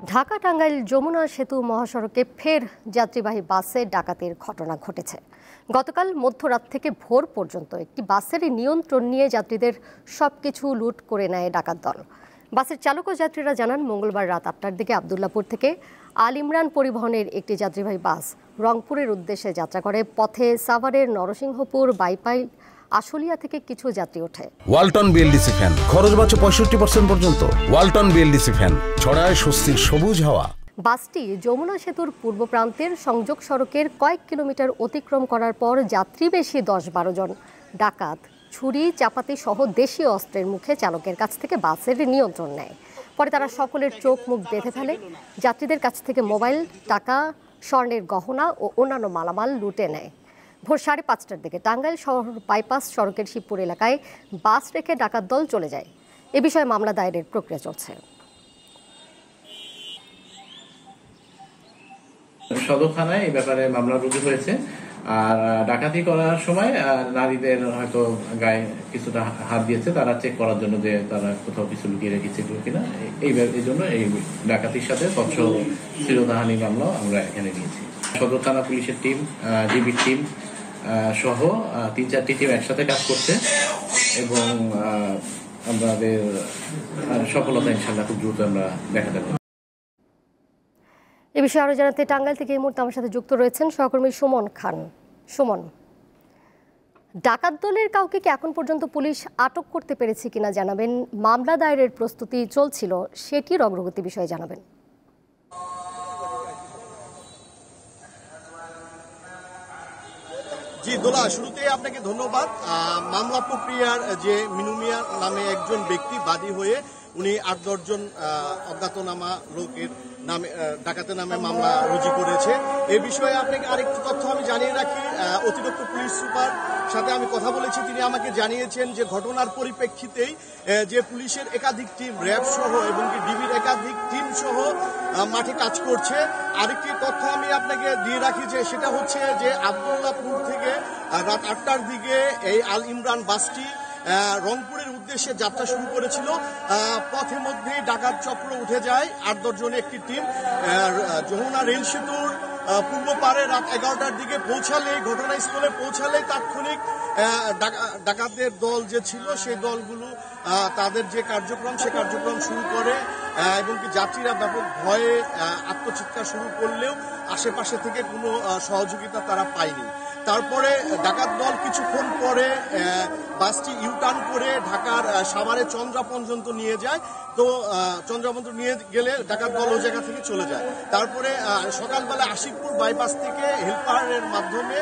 ঢাকা টাঙ্গাইল যমুনা সেতু মহাসড়কে ফের যাত্রীবাহী বাসে ডাকাতির ঘটনা ঘটেছে। গতকাল মধ্যরাত থেকে ভোর পর্যন্ত একটি বাসের নিয়ন্ত্রণ নিয়ে যাত্রীদের সবকিছু লুট করে নেয় ডাকাত দল। বাসের চালক ও যাত্রীরা জানান, মঙ্গলবার রাত 8টার দিকে আবদুল্লাপুর থেকে আল ইমরান পরিবহনের একটি যাত্রীবাহী বাস রংপুরের উদ্দেশ্যে যাত্রা করে। পথে সাভারের নরসিংহপুর বাইপাইল আশুলিয়া থেকে কিছু যাত্রী ওঠে। ওয়ালটন বিএলডিসি ফ্যান খরচ বাঁচে 65% পর্যন্ত। ওয়ালটন বিএলডিসি ফ্যান ছড়ায় স্বস্তির সবুজ হাওয়া। বাসটি যমুনা সেতুর পূর্ব প্রান্তের সংযোগ সড়কের কয়েক কিলোমিটার অতিক্রম করার পর যাত্রী বেশি 10-12 জন ডাকাত ছুরি চাপাতি সহ দেশীয় অস্ত্রের মুখে চালকের কাছ থেকে বাসের নিয়ন্ত্রণ নেয়। পরে তারা সকলের চোখ মুখ বেঁধে ফেলে। যাত্রীদের কাছ থেকে মোবাইল, টাকা, স্বর্ণের গহনা ও অন্যান্য মালামাল লুটে নেয়। ভোর 5:30টার দিকে টাঙ্গাইল শহর বাইপাস সড়কের শিবপুর এলাকায় বাস রেখে ডাকাত দল চলে যায়। এ বিষয়ে মামলা দায়েরের প্রক্রিয়া চলছে। সদর থানায় এই ব্যাপারে মামলা রুজু হয়েছে। আর ডাকাতি করার সময় নারীদের হয়তো গায়ে কিছুটা হাত দিয়েছে, তারা চেক করার জন্য যে তারা কোথাও কিছু লুকিয়ে রেখেছে কিনা, এই জন্য এই ডাকাতির সাথে তৎস শিরোধাহানি মামলা আমরা এখানে নিয়েছি। সদর থানা পুলিশের টিম, ডিবির টিম সহ 3-4টি টিম একসাথে কাজ করছে এবং আমাদের সফলতা ইনশাআল্লাহ খুব দ্রুত আমরা দেখাতে পারব। এ বিষয়ে আরো জানাতে টাঙ্গাইল থেকে এই মুহূর্তে আমার সাথে যুক্ত রয়েছেন সহকর্মী সুমন খান। সুমন, ডাকাত দলের কাউকে কি এখন পর্যন্ত পুলিশ আটক করতে পেরেছে কিনা জানাবেন। মামলা দায়েরের প্রস্তুতি চলছিল, সেটির অগ্রগতি বিষয়ে জানাবেন। জি দোলা, শুরুতেই আপনাকে ধন্যবাদ। মামলা প্রক্রিয়ার যে মিনু মিয়া নামে একজন ব্যক্তি বাদী হয়ে উনি 8-10 জন অজ্ঞাতনামা লোকের নামে ডাকাতের নামে মামলা রুজু করেছে। এই বিষয়ে আপনাকে আরেকটি তথ্য আমি জানিয়ে রাখি। অতিরিক্ত পুলিশ সুপার সাথে আমি কথা বলেছি, তিনি আমাকে জানিয়েছেন যে ঘটনার পরিপ্রেক্ষিতেই যে পুলিশের একাধিক টিম, র্যাব সহ এবং ডিবির একাধিক টিম সহ মাঠে কাজ করছে। আরেকটি তথ্য আমি আপনাকে দিয়ে রাখি যে সেটা হচ্ছে যে আবদুল্লাপুর থেকে রাত 8টার দিকে এই আল ইমরান বাসটি রংপুরের উদ্দেশ্যে যাত্রা শুরু করেছিল। পথের মধ্যেই ডাকাত চক্র উঠে যায় 8-10 জনের একটি টিম। যমুনা রেল সেতুর পূর্ব পারে রাত 11টার দিকে ঘটনাস্থলে পৌঁছালে তাৎক্ষণিক ডাকাতদের দল যে ছিল সেই দলগুলো তাদের যে কার্যক্রম সে কার্যক্রম শুরু করে এবং কি যাত্রীরা ব্যাপক ভয়ে আত্মচিৎকার শুরু করলেও আশেপাশে থেকে কোনো সহযোগিতা তারা পায়নি। তারপরে ডাকাত দল কিছুক্ষণ পরে বাসটি ইউটার্ন করে ঢাকার সাভারে চন্দ্রা পর্যন্ত নিয়ে যায়। তো চন্দ্রা পর্যন্ত নিয়ে গেলে ডাকাত দল ওই জায়গা থেকে চলে যায়। তারপরে সকালবেলা আশিকপুর বাইপাস থেকে হেলপারের মাধ্যমে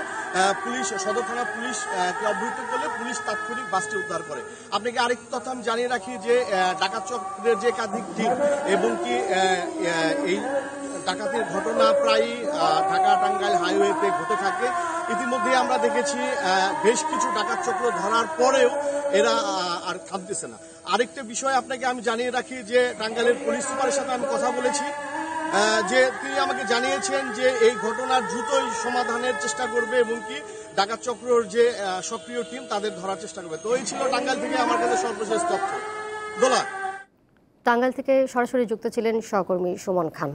পুলিশ, সদর থানা পুলিশকে অবহিত করলে পুলিশ তাৎক্ষণিক বাসটি উদ্ধার করে। আপনাকে আরেকটি তথ্য আমি জানিয়ে রাখি যে ডাকাত চক্রের যে একাধিক টিম এবং কি এই ডাকাতির ঘটনা প্রায় ঢাকা টাঙ্গাইল হাইওয়েতে ঘটে থাকে। ইতিমধ্যে আমরা দেখেছি বেশ কিছু ডাকাত চক্র ধরার পরেও এরা আর থামতেছে না। আরেকটা বিষয় আপনাকে আমি জানিয়ে রাখি যে টাঙ্গাইলের পুলিশ সুপারের সাথে আমি কথা বলেছি, যে তিনি আমাকে জানিয়েছেন যে এই ঘটনার দ্রুতই সমাধানের চেষ্টা করবে এবং কি ডাকাত চক্রের যে সক্রিয় টিম তাদের ধরার চেষ্টা করবে। তো এই ছিল টাঙ্গাইল থেকে আমার কাছে সর্বশেষ তথ্য। দোলা, টাঙ্গাইল থেকে সরাসরি যুক্ত ছিলেন সহকর্মী সুমন খান।